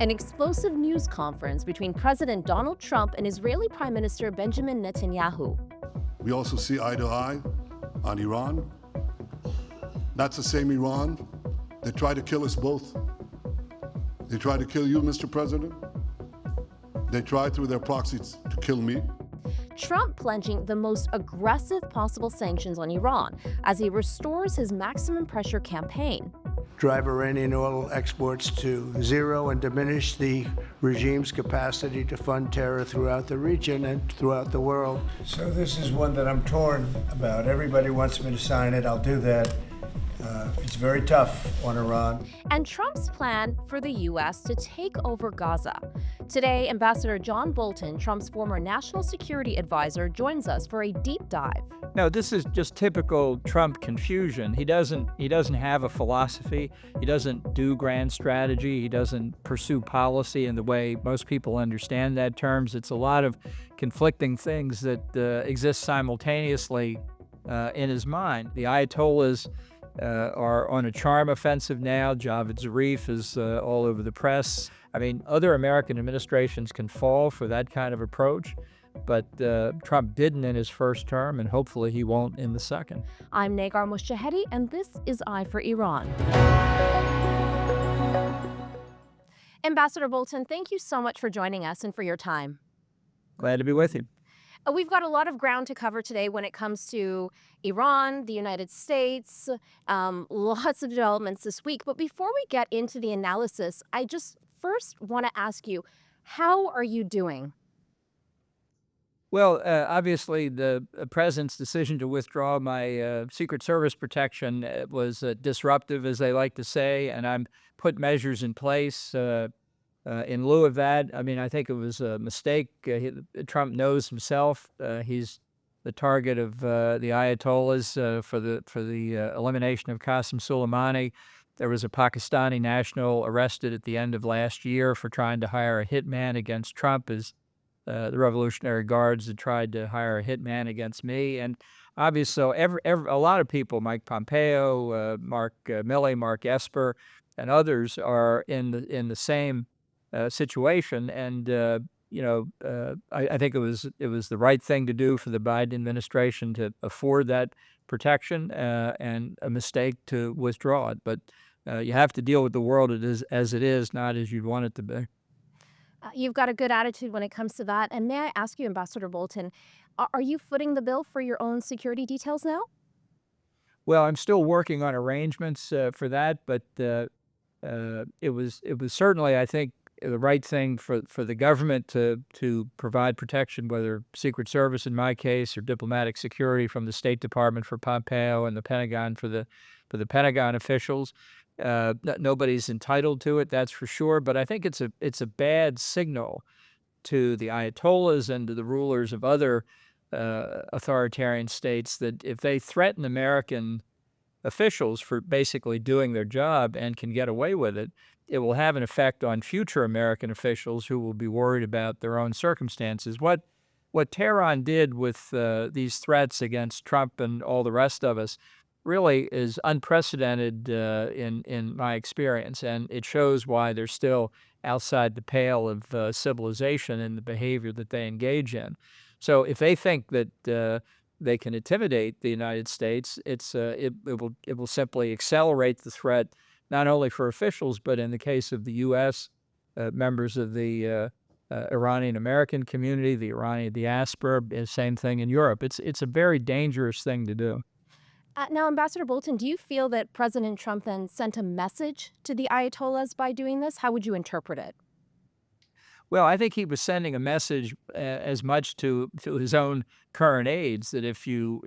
An explosive news conference between President Donald Trump and Israeli Prime Minister Benjamin Netanyahu. We also see eye to eye on Iran. That's the same Iran that tried to kill us both. They tried to kill you, Mr. President. They tried through their proxies to kill me. Trump plunging the most aggressive possible sanctions on Iran as he restores his maximum pressure campaign. Drive Iranian oil exports to zero and diminish the regime's capacity to fund terror throughout the region and throughout the world. So this is one that I'm torn about. Everybody wants me to sign it. I'll do that. It's very tough on Iran. And Trump's plan for the U.S. to take over Gaza. Today, Ambassador John Bolton, Trump's former national security advisor, joins us for a deep dive. No, this is just typical Trump confusion. He doesn't have a philosophy. He doesn't do grand strategy. He doesn't pursue policy in the way most people understand that terms. It's a lot of conflicting things that exist simultaneously in his mind. The Ayatollahs are on a charm offensive now. Javad Zarif is all over the press. I mean, other American administrations can fall for that kind of approach, but Trump didn't in his first term, and hopefully he won't in the second. I'm Negar Moshahedi, and this is Eye for Iran. Ambassador Bolton, thank you so much for joining us and for your time. Glad to be with you. We've got a lot of ground to cover today when it comes to Iran, the United States, lots of developments this week. But before we get into the analysis, I just first want to ask you, how are you doing? Well, obviously, the president's decision to withdraw my Secret Service protection was disruptive, as they like to say, and I'm put measures in place in lieu of that. I mean, I think it was a mistake. Trump knows himself. He's the target of the Ayatollahs for the elimination of Qasem Soleimani. There was a Pakistani national arrested at the end of last year for trying to hire a hitman against Trump, as the Revolutionary Guards had tried to hire a hitman against me. And obviously, so a lot of people, Mike Pompeo, Mark Milley, Mark Esper, and others are in the same situation, and I think it was the right thing to do for the Biden administration to afford that protection, and a mistake to withdraw it. But you have to deal with the world as it is, not as you'd want it to be. You've got a good attitude when it comes to that. And may I ask you, Ambassador Bolton, are you footing the bill for your own security details now? Well, I'm still working on arrangements for that, but it was certainly, I think, the right thing for the government to provide protection, whether Secret Service in my case or diplomatic security from the State Department for Pompeo and the Pentagon for the Pentagon officials. Nobody's entitled to it, that's for sure. But I think it's a bad signal to the Ayatollahs and to the rulers of other authoritarian states that if they threaten American officials for basically doing their job and can get away with it, it will have an effect on future American officials who will be worried about their own circumstances. What Tehran did with these threats against Trump and all the rest of us really is unprecedented in my experience, and it shows why they're still outside the pale of civilization in the behavior that they engage in. So if they think that they can intimidate the United States, it will simply accelerate the threat, not only for officials, but in the case of the U.S., members of the Iranian American community, the Iranian diaspora, same thing in Europe. It's a very dangerous thing to do. Now, Ambassador Bolton, do you feel that President Trump then sent a message to the Ayatollahs by doing this? How would you interpret it? Well, I think he was sending a message as much to his own current aides that if you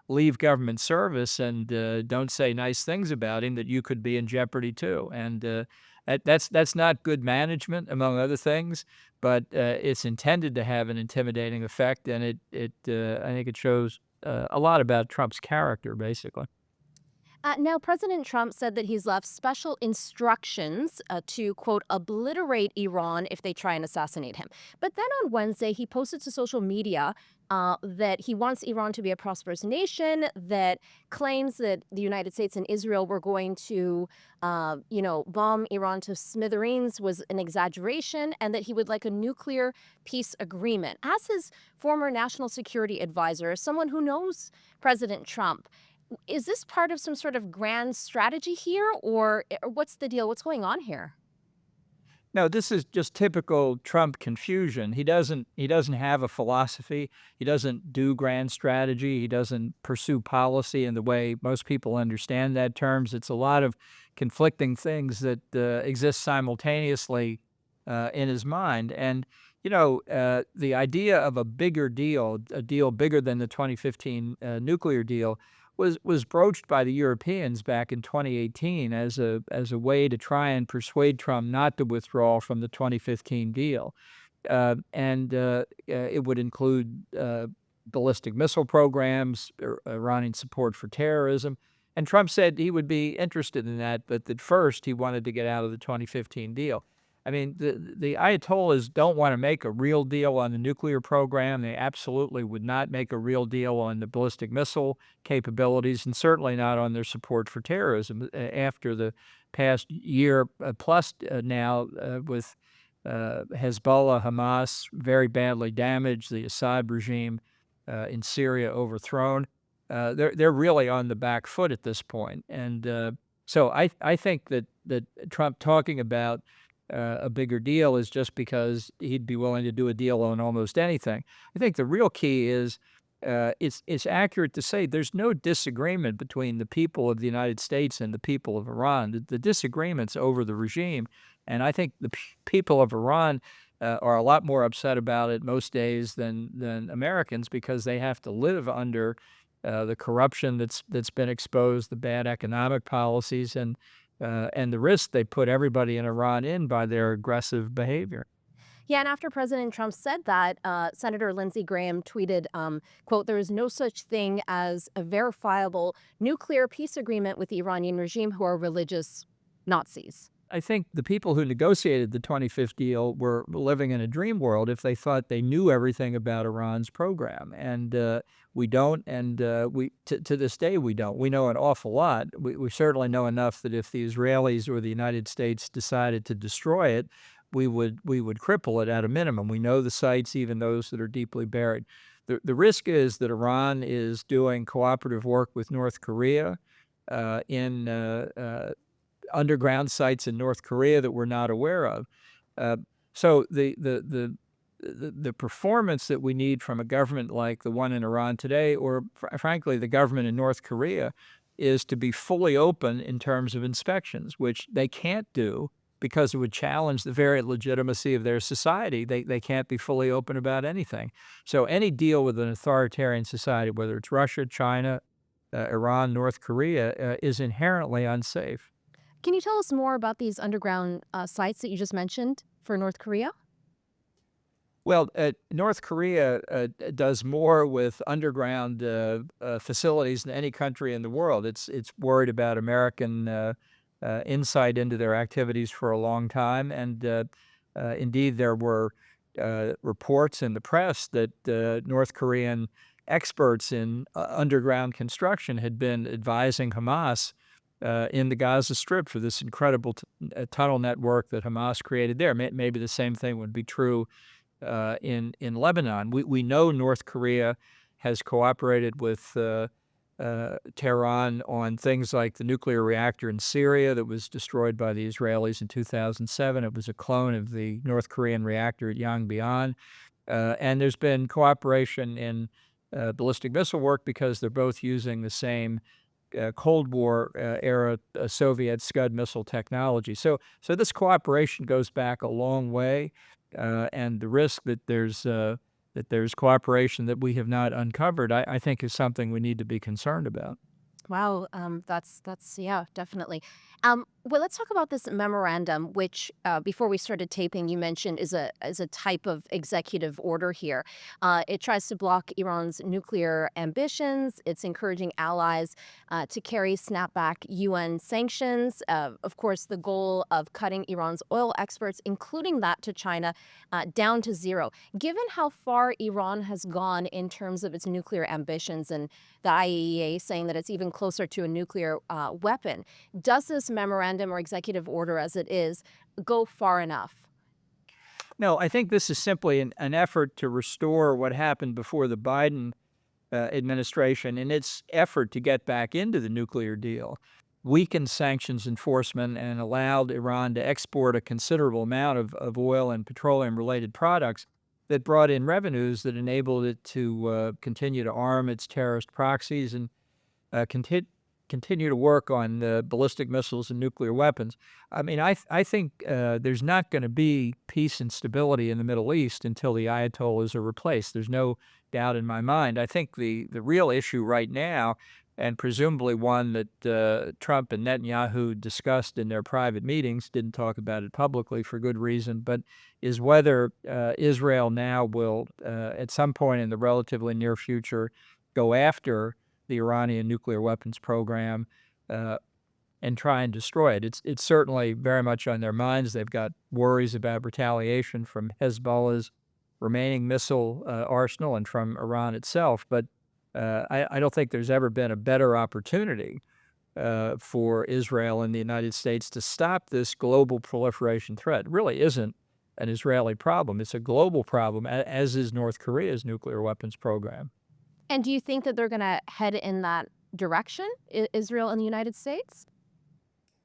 leave government service and don't say nice things about him, that you could be in jeopardy too. And that's not good management, among other things. But it's intended to have an intimidating effect, and I think it shows a lot about Trump's character, basically. Now, President Trump said that he's left special instructions to, quote, obliterate Iran if they try and assassinate him. But then on Wednesday, he posted to social media that he wants Iran to be a prosperous nation, that claims that the United States and Israel were going to, bomb Iran to smithereens was an exaggeration, and that he would like a nuclear peace agreement. As his former national security advisor, someone who knows President Trump, is this part of some sort of grand strategy here, or what's the deal? What's going on here? No, this is just typical Trump confusion. He doesn't have a philosophy. He doesn't do grand strategy. He doesn't pursue policy in the way most people understand that terms. It's a lot of conflicting things that exist simultaneously in his mind. And the idea of a bigger deal, a deal bigger than the 2015 nuclear deal, was broached by the Europeans back in 2018 as a way to try and persuade Trump not to withdraw from the 2015 deal. And it would include ballistic missile programs, Iranian support for terrorism. And Trump said he would be interested in that, but that first he wanted to get out of the 2015 deal. I mean, the Ayatollahs don't want to make a real deal on the nuclear program. They absolutely would not make a real deal on the ballistic missile capabilities, and certainly not on their support for terrorism. After the past year plus now with Hezbollah, Hamas very badly damaged, the Assad regime in Syria overthrown, they're really on the back foot at this point. And so I think that Trump talking about a bigger deal is just because he'd be willing to do a deal on almost anything. I think the real key is it's accurate to say there's no disagreement between the people of the United States and the people of Iran. The disagreement's over the regime, and I think the people of Iran are a lot more upset about it most days than Americans, because they have to live under the corruption that's been exposed, the bad economic policies, and the risk they put everybody in Iran in by their aggressive behavior. Yeah, and after President Trump said that, Senator Lindsey Graham tweeted, quote, there is no such thing as a verifiable nuclear peace agreement with the Iranian regime, who are religious Nazis. I think the people who negotiated the 25th deal were living in a dream world if they thought they knew everything about Iran's program. And we don't, and to this day we don't. We know an awful lot. We certainly know enough that if the Israelis or the United States decided to destroy it, we would cripple it at a minimum. We know the sites, even those that are deeply buried. The risk is that Iran is doing cooperative work with North Korea in underground sites in North Korea that we're not aware of. So the performance that we need from a government like the one in Iran today, or frankly the government in North Korea, is to be fully open in terms of inspections, which they can't do because it would challenge the very legitimacy of their society. They can't be fully open about anything. So any deal with an authoritarian society, whether it's Russia, China, Iran, North Korea, is inherently unsafe. Can you tell us more about these underground sites that you just mentioned for North Korea? Well, North Korea does more with underground facilities than any country in the world. It's worried about American insight into their activities for a long time, and indeed there were reports in the press that North Korean experts in underground construction had been advising Hamas in the Gaza Strip for this incredible tunnel network that Hamas created there. Maybe the same thing would be true in Lebanon. We know North Korea has cooperated with Tehran on things like the nuclear reactor in Syria that was destroyed by the Israelis in 2007. It was a clone of the North Korean reactor at Yongbyon. And there's been cooperation in ballistic missile work because they're both using the same Cold War era Soviet Scud missile technology. So this cooperation goes back a long way, and the risk that there's cooperation that we have not uncovered, I think, is something we need to be concerned about. Wow, that's yeah, definitely. Well, let's talk about this memorandum, which before we started taping, you mentioned is a type of executive order here. It tries to block Iran's nuclear ambitions. It's encouraging allies to carry snapback UN sanctions. Of course, the goal of cutting Iran's oil exports, including that to China, down to zero. Given how far Iran has gone in terms of its nuclear ambitions, and the IAEA saying that it's even closer to a nuclear weapon. Does this memorandum or executive order, as it is, go far enough? No, I think this is simply an effort to restore what happened before the Biden administration in its effort to get back into the nuclear deal, weakened sanctions enforcement and allowed Iran to export a considerable amount of oil and petroleum related products that brought in revenues that enabled it to continue to arm its terrorist proxies and continue to work on ballistic missiles and nuclear weapons. I mean, I think there's not going to be peace and stability in the Middle East until the Ayatollahs are replaced. There's no doubt in my mind. I think the real issue right now, and presumably one that Trump and Netanyahu discussed in their private meetings, didn't talk about it publicly for good reason, but is whether Israel now will, at some point in the relatively near future, go after the Iranian nuclear weapons program uh, and try and destroy it. It's certainly very much on their minds. They've got worries about retaliation from Hezbollah's remaining missile arsenal and from Iran itself. But I don't think there's ever been a better opportunity for Israel and the United States to stop this global proliferation threat. It really isn't an Israeli problem. It's a global problem, as is North Korea's nuclear weapons program. And do you think that they're going to head in that direction, Israel and the United States?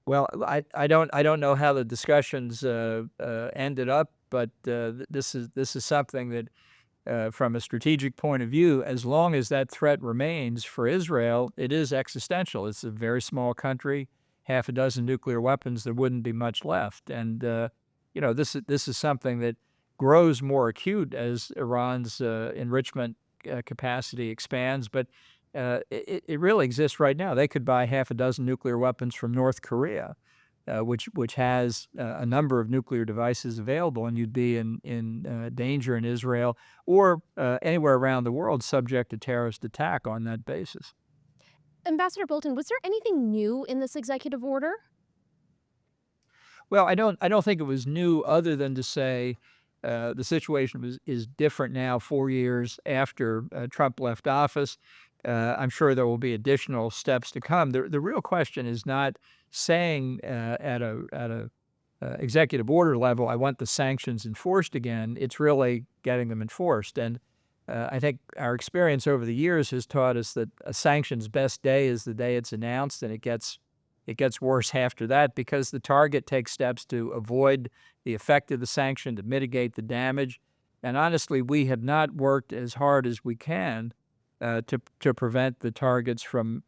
Well, I don't know how the discussions ended up, but this is something that, from a strategic point of view, as long as that threat remains for Israel, it is existential. It's a very small country, half a dozen nuclear weapons. There wouldn't be much left, and this is something that grows more acute as Iran's enrichment capacity expands, but it really exists right now. They could buy half a dozen nuclear weapons from North Korea, which has a number of nuclear devices available, and you'd be in danger in Israel or anywhere around the world subject to terrorist attack on that basis. Ambassador Bolton, was there anything new in this executive order? Well, I don't think it was new other than to say the situation is different now 4 years after Trump left office. I'm sure there will be additional steps to come. The real question is not saying at a executive order level, I want the sanctions enforced again. It's really getting them enforced. And I think our experience over the years has taught us that a sanction's best day is the day it's announced, and it gets worse after that because the target takes steps to avoid the effect of the sanction, to mitigate the damage. And honestly, we have not worked as hard as we can to prevent the targets from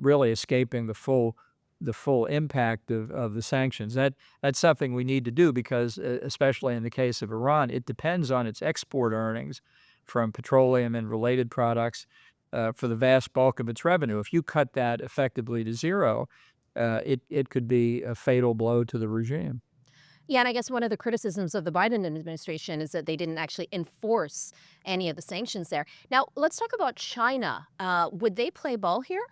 really escaping the full impact of the sanctions. That's something we need to do because, especially in the case of Iran, it depends on its export earnings from petroleum and related products for the vast bulk of its revenue. If you cut that effectively to zero, it could be a fatal blow to the regime. Yeah, and I guess one of the criticisms of the Biden administration is that they didn't actually enforce any of the sanctions there. Now, let's talk about China. Would they play ball here?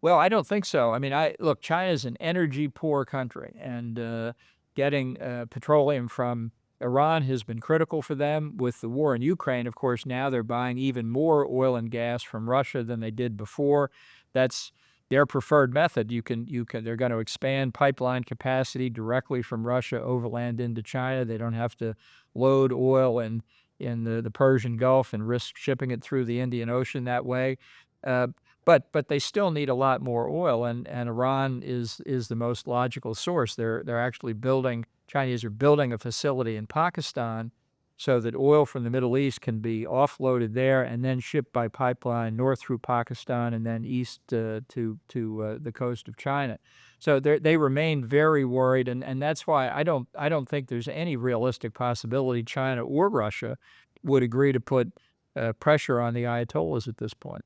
Well, I don't think so. I mean, I look, China is an energy poor country, and getting petroleum from Iran has been critical for them. With the war in Ukraine, of course, now they're buying even more oil and gas from Russia than they did before. That's their preferred method. They're going to expand pipeline capacity directly from Russia overland into China. They don't have to load oil in the Persian Gulf and risk shipping it through the Indian Ocean that way. Uh, but they still need a lot more oil, and Iran is the most logical source. They're actually building Chinese are building a facility in Pakistan so that oil from the Middle East can be offloaded there and then shipped by pipeline north through Pakistan and then east to the coast of China. So they remain very worried, and that's why I don't think there's any realistic possibility China or Russia would agree to put pressure on the Ayatollahs at this point.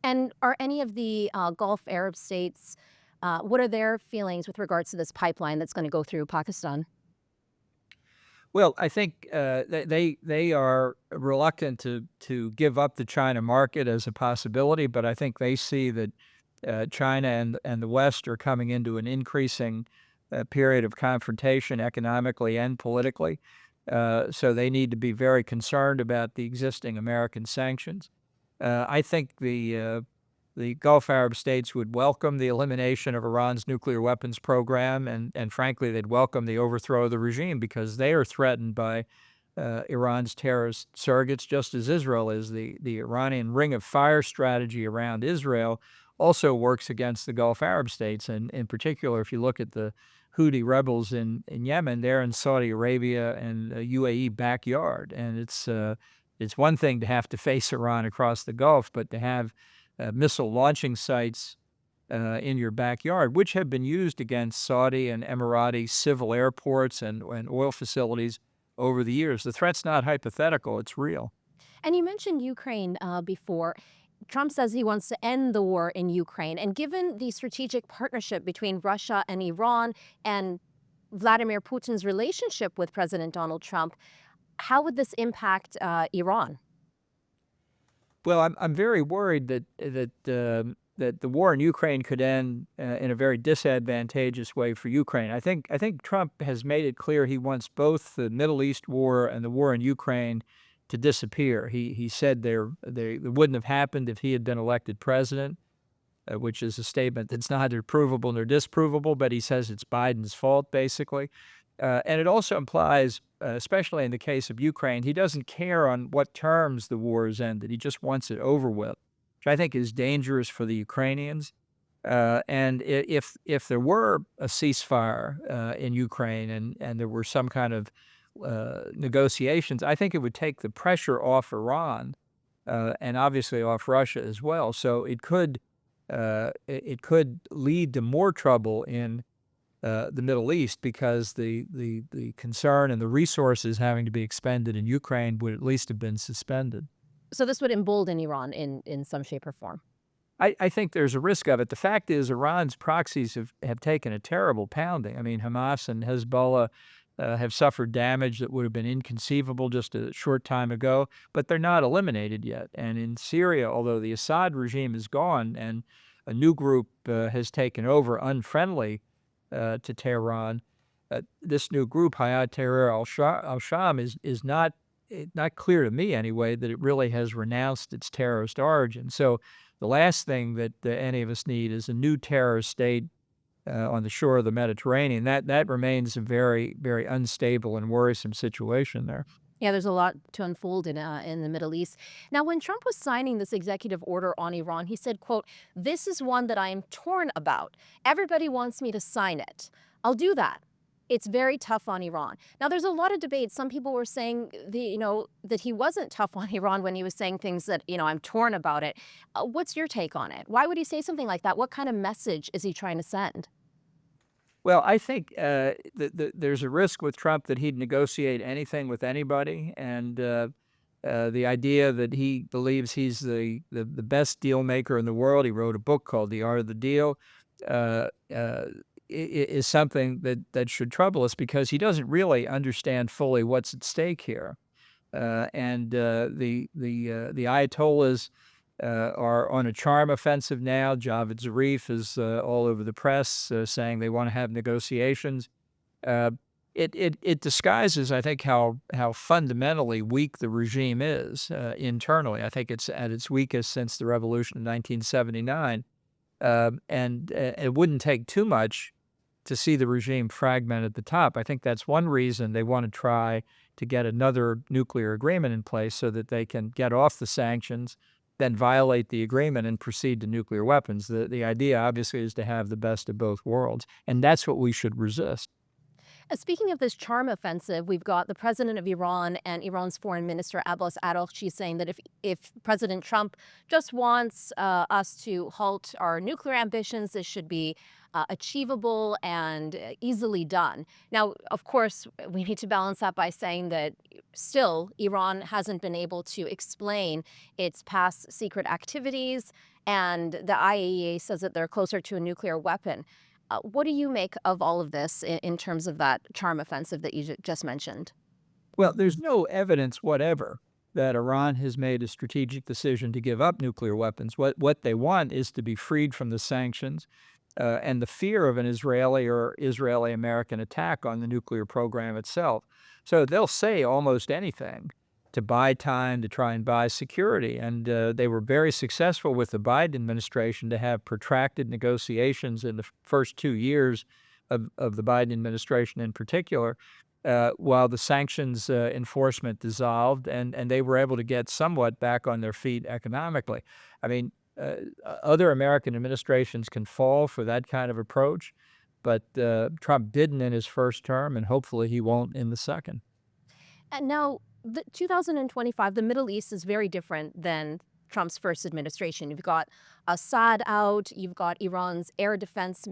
And are any of the Gulf Arab states What are their feelings with regards to this pipeline that's going to go through Pakistan? Well, I think they are reluctant to give up the China market as a possibility, but I think they see that China and the West are coming into an increasing period of confrontation economically and politically. So they need to be very concerned about the existing American sanctions. I think the Gulf Arab states would welcome the elimination of Iran's nuclear weapons program, and frankly, they'd welcome the overthrow of the regime because they are threatened by Iran's terrorist surrogates, just as Israel is. The Iranian ring of fire strategy around Israel also works against the Gulf Arab states, and in particular, if you look at the Houthi rebels in Yemen, they're in Saudi Arabia and UAE backyard, and it's one thing to have to face Iran across the Gulf, but to have missile launching sites in your backyard, which have been used against Saudi and Emirati civil airports and oil facilities over the years. The threat's not hypothetical, it's real. And you mentioned Ukraine before. Trump says he wants to end the war in Ukraine. And given the strategic partnership between Russia and Iran and Vladimir Putin's relationship with President Donald Trump, how would this impact Iran? Well, I'm very worried that the war in Ukraine could end in a very disadvantageous way for Ukraine. I think Trump has made it clear he wants both the Middle East war and the war in Ukraine to disappear. He said they wouldn't have happened if he had been elected president, which is a statement that's neither provable nor disprovable, but he says it's Biden's fault, basically. And it also implies, especially in the case of Ukraine, he doesn't care on what terms the war is ended. He just wants it over with, which I think is dangerous for the Ukrainians. And if there were a ceasefire in Ukraine and there were some kind of negotiations, I think it would take the pressure off Iran and obviously off Russia as well. So it could lead to more trouble in the Middle East because the concern and the resources having to be expended in Ukraine would at least have been suspended. So this would embolden Iran in some shape or form. I think there's a risk of it. The fact is, Iran's proxies have taken a terrible pounding. I mean, Hamas and Hezbollah have suffered damage that would have been inconceivable just a short time ago, but they're not eliminated yet. And in Syria, although the Assad regime is gone and a new group has taken over, unfriendly to Tehran, this new group, Hayat Tahrir al-Sham, is not clear to me anyway that it really has renounced its terrorist origin. So the last thing that any of us need is a new terrorist state on the shore of the Mediterranean. That remains a very, very unstable and worrisome situation there. Yeah, there's a lot to unfold in the Middle East. Now, when Trump was signing this executive order on Iran, he said, quote, "This is one that I am torn about. Everybody wants me to sign it. I'll do that. It's very tough on Iran." Now, there's a lot of debate. Some people were saying that he wasn't tough on Iran when he was saying things that, I'm torn about it. What's your take on it? Why would he say something like that? What kind of message is he trying to send? Well, I think there's a risk with Trump that he'd negotiate anything with anybody, and the idea that he believes he's the best deal maker in the world. He wrote a book called The Art of the Deal. Is something that should trouble us because he doesn't really understand fully what's at stake here. And the Ayatollahs are on a charm offensive now. Javed Zarif is all over the press saying they want to have negotiations. Uh, it disguises, I think, how fundamentally weak the regime is internally. I think it's at its weakest since the revolution of 1979. And it wouldn't take too much to see the regime fragment at the top. I think that's one reason they want to try to get another nuclear agreement in place so that they can get off the sanctions, then violate the agreement and proceed to nuclear weapons. The idea, obviously, is to have the best of both worlds, and that's what we should resist. Speaking of this charm offensive, we've got the president of Iran and Iran's foreign minister, Abbas Araghchi, saying that if President Trump just wants us to halt our nuclear ambitions, this should be achievable and easily done. Now, of course, we need to balance that by saying that still Iran hasn't been able to explain its past secret activities and the IAEA says that they're closer to a nuclear weapon. What do you make of all of this in terms of that charm offensive that you just mentioned? Well, there's no evidence whatever that Iran has made a strategic decision to give up nuclear weapons. What they want is to be freed from the sanctions and the fear of an Israeli or Israeli-American attack on the nuclear program itself. So they'll say almost anything to buy time, to try and buy security. And they were very successful with the Biden administration to have protracted negotiations in the first 2 years of the Biden administration in particular, while the sanctions enforcement dissolved, and they were able to get somewhat back on their feet economically. I mean, other American administrations can fall for that kind of approach, but Trump didn't in his first term, and hopefully he won't in the second. And now, the 2025, the Middle East is very different than Trump's first administration. You've got Assad out. You've got Iran's air defense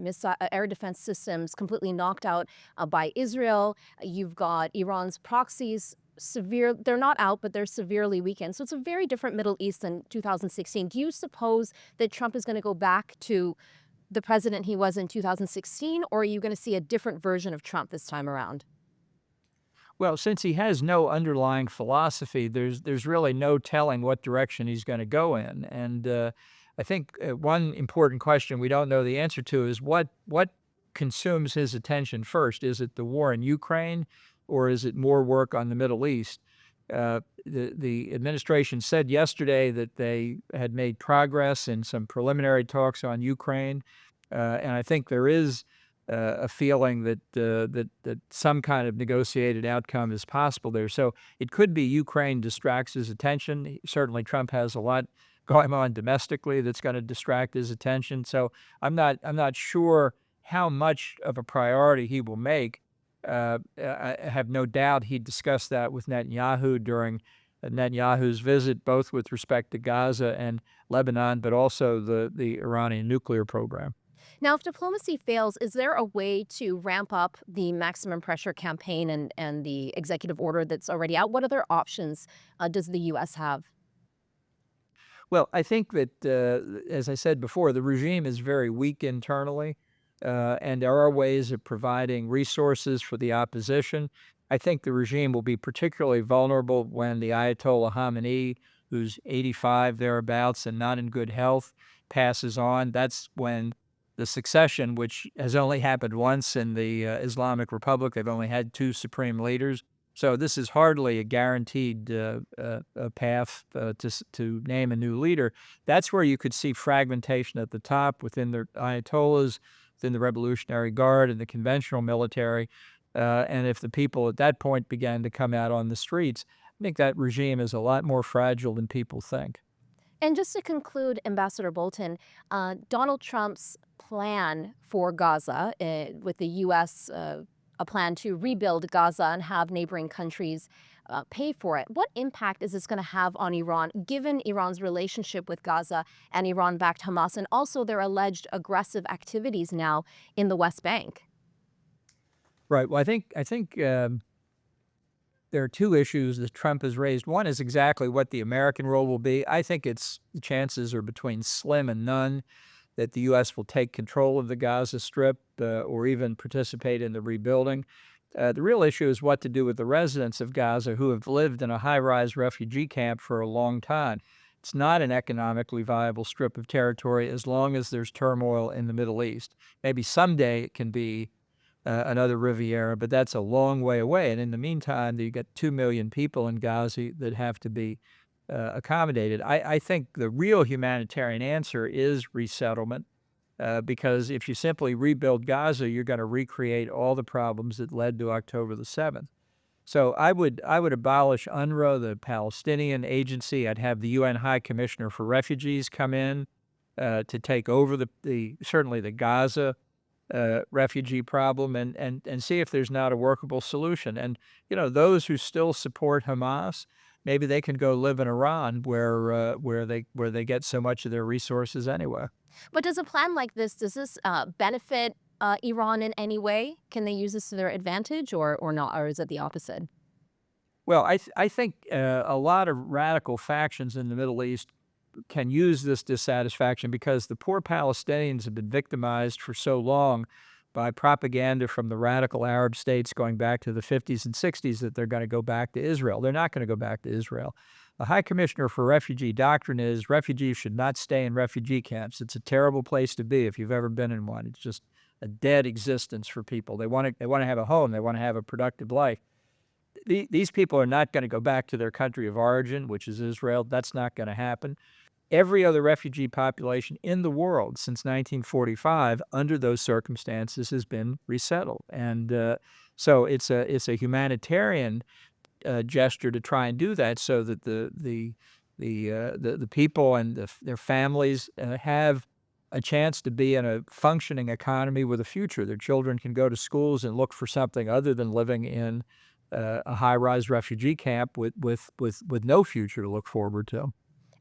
systems completely knocked out by Israel. You've got Iran's proxies severe. They're not out, but they're severely weakened. So it's a very different Middle East than 2016. Do you suppose that Trump is going to go back to the president he was in 2016, or are you going to see a different version of Trump this time around? Well, since he has no underlying philosophy, there's really no telling what direction he's going to go in. And I think one important question we don't know the answer to is what consumes his attention first? Is it the war in Ukraine, or is it more work on the Middle East? The administration said yesterday that they had made progress in some preliminary talks on Ukraine, and I think there is a feeling that some kind of negotiated outcome is possible there. So it could be Ukraine distracts his attention. Certainly, Trump has a lot going on domestically that's going to distract his attention. So I'm not sure how much of a priority he will make. I have no doubt he discussed that with Netanyahu during Netanyahu's visit, both with respect to Gaza and Lebanon, but also the Iranian nuclear program. Now, if diplomacy fails, is there a way to ramp up the maximum pressure campaign and the executive order that's already out? What other options does the U.S. have? Well, I think that, as I said before, the regime is very weak internally, and there are ways of providing resources for the opposition. I think the regime will be particularly vulnerable when the Ayatollah Khamenei, who's 85 thereabouts and not in good health, passes on. That's when the succession, which has only happened once in the Islamic Republic, they've only had two supreme leaders. So this is hardly a guaranteed path to name a new leader. That's where you could see fragmentation at the top within the Ayatollahs, within the Revolutionary Guard and the conventional military. And if the people at that point began to come out on the streets, I think that regime is a lot more fragile than people think. And just to conclude, Ambassador Bolton, Donald Trump's plan for Gaza, with the U.S. A plan to rebuild Gaza and have neighboring countries pay for it. What impact is this going to have on Iran, given Iran's relationship with Gaza and Iran-backed Hamas, and also their alleged aggressive activities now in the West Bank? Right. Well, I think there are two issues that Trump has raised. One is exactly what the American role will be. I think the chances are between slim and none that the U.S. will take control of the Gaza Strip or even participate in the rebuilding. The real issue is what to do with the residents of Gaza who have lived in a high-rise refugee camp for a long time. It's not an economically viable strip of territory as long as there's turmoil in the Middle East. Maybe someday it can be another Riviera, but that's a long way away. And in the meantime, you get 2 million people in Gaza that have to be accommodated. I think the real humanitarian answer is resettlement, because if you simply rebuild Gaza, you're going to recreate all the problems that led to October the 7th. So I would abolish UNRWA, the Palestinian agency. I'd have the UN High Commissioner for Refugees come in to take over certainly the Gaza refugee problem and see if there's not a workable solution. And, those who still support Hamas, maybe they can go live in Iran where they get so much of their resources anyway. But does a plan like this, does this benefit Iran in any way? Can they use this to their advantage or not, or is it the opposite? Well, I think a lot of radical factions in the Middle East can use this dissatisfaction because the poor Palestinians have been victimized for so long by propaganda from the radical Arab states going back to the 50s and 60s that they're going to go back to Israel. They're not going to go back to Israel. The High Commissioner for Refugee doctrine is refugees should not stay in refugee camps. It's a terrible place to be if you've ever been in one. It's just a dead existence for people. They want to have a home. They want to have a productive life. These people are not going to go back to their country of origin, which is Israel. That's not going to happen. Every other refugee population in the world since 1945, under those circumstances, has been resettled. And so it's a humanitarian gesture to try and do that, so that the people and their families have a chance to be in a functioning economy with a future. Their children can go to schools and look for something other than living in a high-rise refugee camp with no future to look forward to.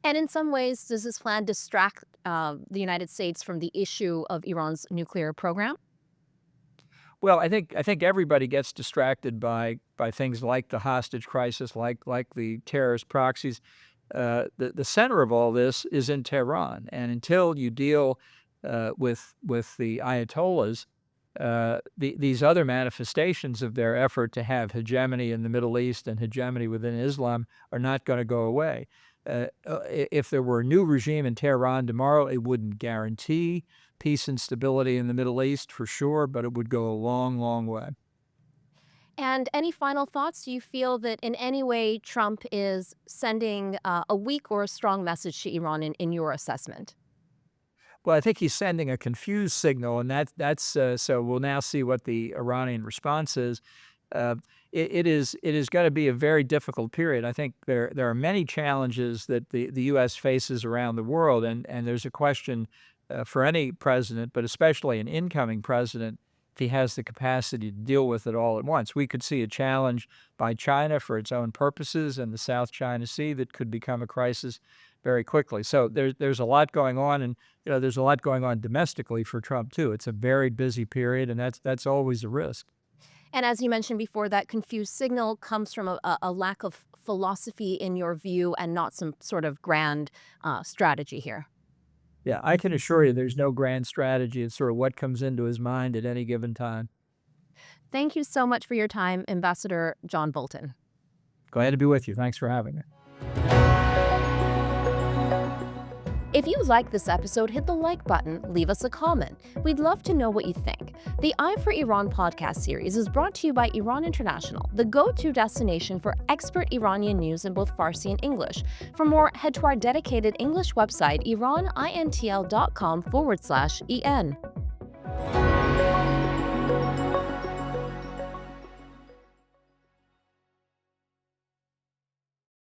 And in some ways, does this plan distract the United States from the issue of Iran's nuclear program? Well, I think everybody gets distracted by things like the hostage crisis, like the terrorist proxies. The center of all this is in Tehran, and until you deal with the Ayatollahs, these other manifestations of their effort to have hegemony in the Middle East and hegemony within Islam are not going to go away. If there were a new regime in Tehran tomorrow, it wouldn't guarantee peace and stability in the Middle East for sure, but it would go a long, long way. And any final thoughts? Do you feel that in any way Trump is sending a weak or a strong message to Iran in your assessment? Well, I think he's sending a confused signal, and that's so we'll now see what the Iranian response is. It is going to be a very difficult period. I think there are many challenges that the U.S. faces around the world, and there's a question for any president, but especially an incoming president, if he has the capacity to deal with it all at once. We could see a challenge by China for its own purposes in the South China Sea that could become a crisis very quickly. So there's a lot going on, and there's a lot going on domestically for Trump too. It's a very busy period, and that's always a risk. And as you mentioned before, that confused signal comes from a lack of philosophy in your view and not some sort of grand strategy here. Yeah, I can assure you there's no grand strategy. It's sort of what comes into his mind at any given time. Thank you so much for your time, Ambassador John Bolton. Glad to be with you. Thanks for having me. If you like this episode, hit the like button, leave us a comment. We'd love to know what you think. The Eye for Iran podcast series is brought to you by Iran International, the go-to destination for expert Iranian news in both Farsi and English. For more, head to our dedicated English website, iranintl.com/en.